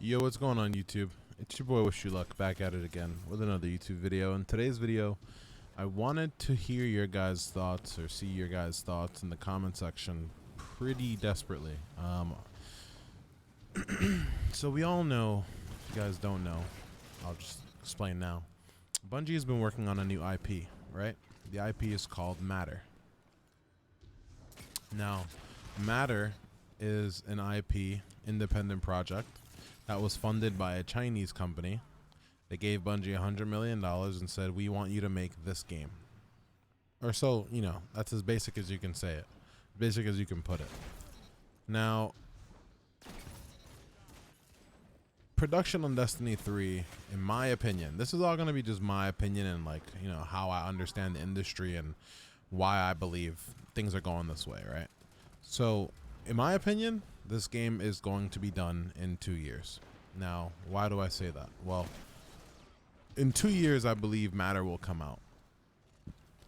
Yo, what's going on YouTube? It's your boy Wish You Luck back at it again with another YouTube video. In today's video, I wanted to hear your guys' thoughts or see your guys' thoughts in the comment section pretty desperately. So we all know, if you guys don't know, I'll just explain now. Bungie has been working on a new IP, right? The IP is called Matter. Now, Matter is an IP independent project that was funded by a Chinese company. They gave Bungie $100 million and said, we want you to make this game. Or so, you know, that's as basic as you can say it. Basic as you can put it. Now, production on Destiny 3, in my opinion, this is all going to be just my opinion and like, you know, how I understand the industry and why I believe things are going this way, right? So, in my opinion, this game is going to be done in 2 years. Now, why do I say that? Well, in 2 years, I believe Matter will come out.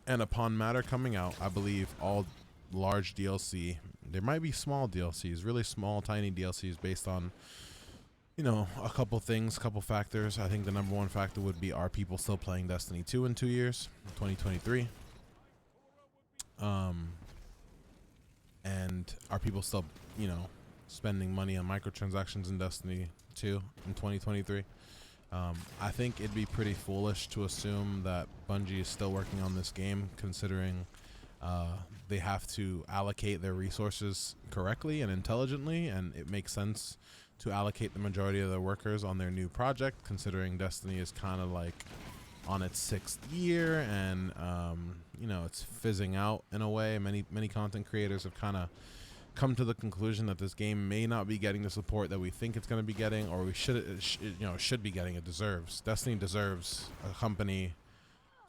And upon Matter coming out, I believe all large DLC, there might be small DLCs, really small, tiny DLCs based on, you know, a couple things, a couple factors. I think the number one factor would be, are people still playing Destiny 2 in 2 years, 2023? And are people still, you know, spending money on microtransactions in Destiny 2 in 2023? I think it'd be pretty foolish to assume that Bungie is still working on this game, considering they have to allocate their resources correctly and intelligently, and it makes sense to allocate the majority of their workers on their new project, considering Destiny is kind of like on its 6th year, and you know, it's fizzing out in a way. Many content creators have kind of come to the conclusion that this game may not be getting the support that we think it's going to be getting, or we should be getting. It deserves. Destiny deserves a company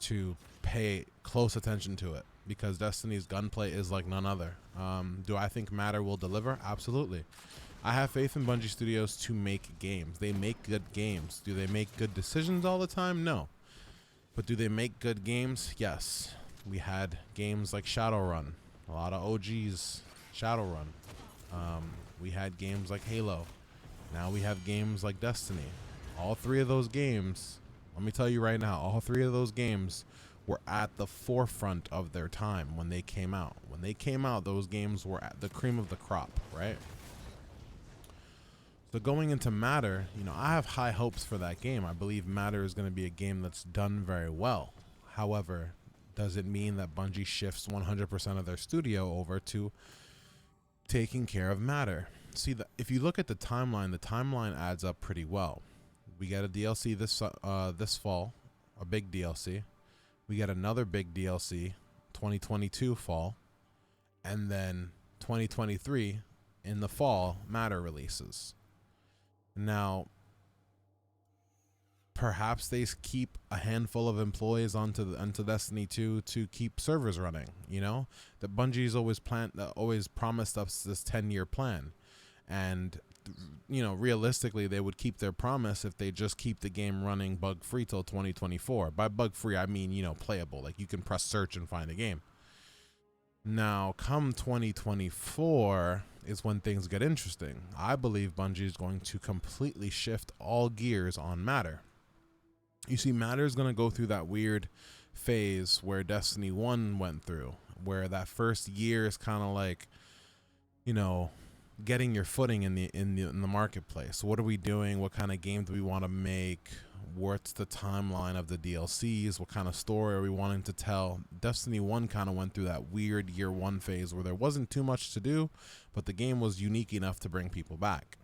to pay close attention to it, because Destiny's gunplay is like none other. Do I think Matter will deliver? Absolutely. I have faith in Bungie Studios to make games. They make good games. Do they make good decisions all the time? No. But do they make good games? Yes. We had games like Shadowrun. A lot of OGs Shadowrun. We had games like Halo. Now we have games like Destiny. All three of those games, let me tell you right now, all three of those games were at the forefront of their time when they came out. When they came out, those games were at the cream of the crop, right? So going into Matter, you know, I have high hopes for that game. I believe Matter is going to be a game that's done very well. However, does it mean that Bungie shifts 100% of their studio over to taking care of Matter? See, if you look at the timeline adds up pretty well. We get a DLC this fall, a big DLC. We get another big DLC, 2022 fall, and then 2023 in the fall, Matter releases. Now, perhaps they keep a handful of employees onto Destiny 2 to keep servers running. You know, that Bungie's always promised us this 10-year plan, and you know, realistically, they would keep their promise if they just keep the game running bug free till 2024. By bug free, I mean, you know, playable. Like, you can press search and find a game. Now, come 2024 is when things get interesting. I believe Bungie is going to completely shift all gears on Matter. You see, Matter is going to go through that weird phase where Destiny 1 went through, where that first year is kind of like, you know, getting your footing in the marketplace. What are we doing? What kind of game do we want to make? What's the timeline of the DLCs? What kind of story are we wanting to tell? Destiny 1 kind of went through that weird year 1 phase where there wasn't too much to do, but the game was unique enough to bring people back.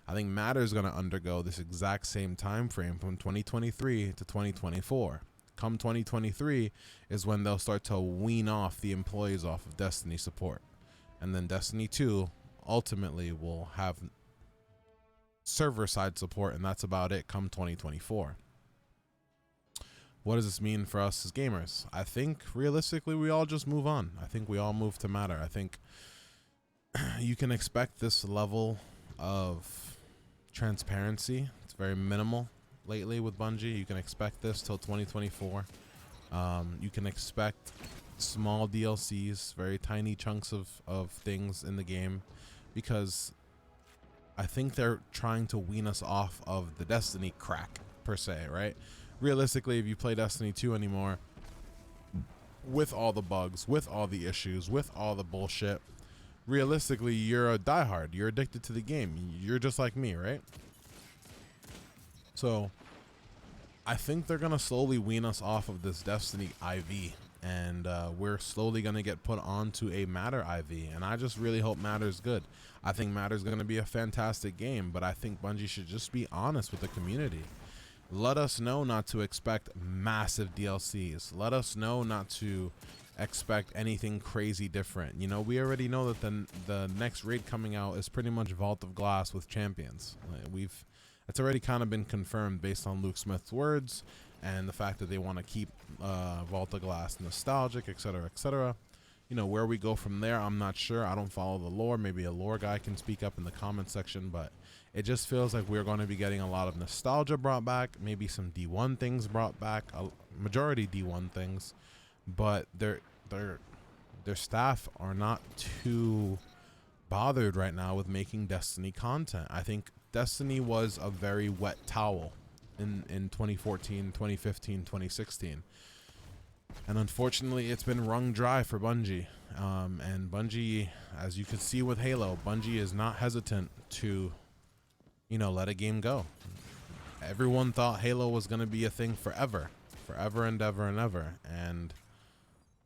I think Matter is going to undergo this exact same time frame from 2023 to 2024. Come 2023 is when they'll start to wean off the employees off of Destiny support. And then Destiny 2 ultimately will have server side support, and that's about it come 2024. What does this mean for us as gamers? I think realistically we all just move on. I think we all move to Matter. I think you can expect this level of transparency. It's very minimal lately with Bungie. You can expect this till 2024. You can expect small DLCs, very tiny chunks of things in the game, because I think they're trying to wean us off of the Destiny crack, per se, right? Realistically, if you play Destiny 2 anymore, with all the bugs, with all the issues, with all the bullshit, realistically, you're a diehard. You're addicted to the game. You're just like me, right? So I think they're going to slowly wean us off of this Destiny IV, and we're slowly going to get put onto a Matter IV, and I just really hope Matter's good. I think Matter's going to be a fantastic game, but I think Bungie should just be honest with the community. Let us know not to expect massive DLCs. Let us know not to expect anything crazy different. You know, we already know that the next raid coming out is pretty much Vault of Glass with champions. It's already kind of been confirmed based on Luke Smith's words and the fact that they want to keep Vault of Glass nostalgic, etc., etc. You know, where we go from there, I'm not sure. I don't follow the lore. Maybe a lore guy can speak up in the comment section, but it just feels like we're going to be getting a lot of nostalgia brought back, maybe some D1 things brought back, a majority D1 things, but their staff are not too bothered right now with making Destiny content. I think Destiny was a very wet towel in 2014, 2015, 2016. And unfortunately, it's been wrung dry for Bungie. And Bungie, as you can see with Halo, Bungie is not hesitant to, you know, let a game go. Everyone thought Halo was going to be a thing forever and ever and ever. And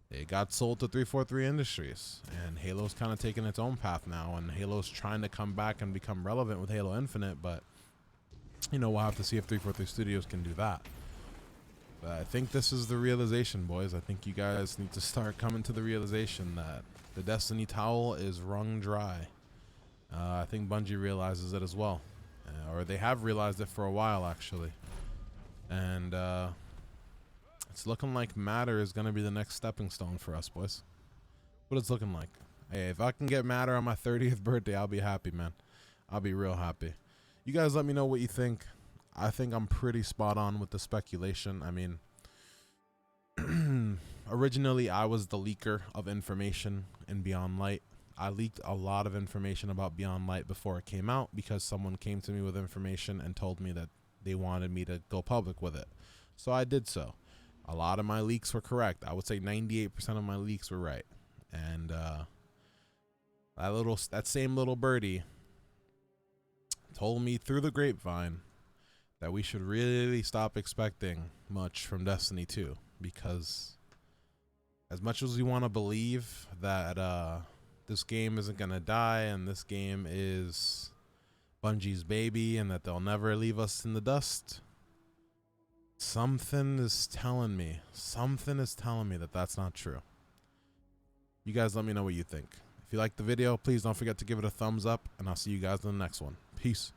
it got sold to 343 Industries. And Halo's kind of taken its own path now. And Halo's trying to come back and become relevant with Halo Infinite. But, you know, we'll have to see if 343 Studios can do that. But I think this is the realization, boys. I think you guys need to start coming to the realization that the Destiny towel is wrung dry. I think Bungie realizes it as well. Or they have realized it for a while, actually. And it's looking like Matter is going to be the next stepping stone for us, boys. What it's looking like. Hey, if I can get Matter on my 30th birthday, I'll be happy, man. I'll be real happy. You guys let me know what you think. I think I'm pretty spot on with the speculation. I mean, originally I was the leaker of information in Beyond Light. I leaked a lot of information about Beyond Light before it came out because someone came to me with information and told me that they wanted me to go public with it. So I did so. A lot of my leaks were correct. I would say 98% of my leaks were right. And that same little birdie told me through the grapevine that we should really stop expecting much from Destiny 2, because as much as we want to believe that this game isn't going to die and this game is Bungie's baby and that they'll never leave us in the dust, something is telling me that that's not true. You guys let me know what you think. If you liked the video, please don't forget to give it a thumbs up, and I'll see you guys in the next one. Peace.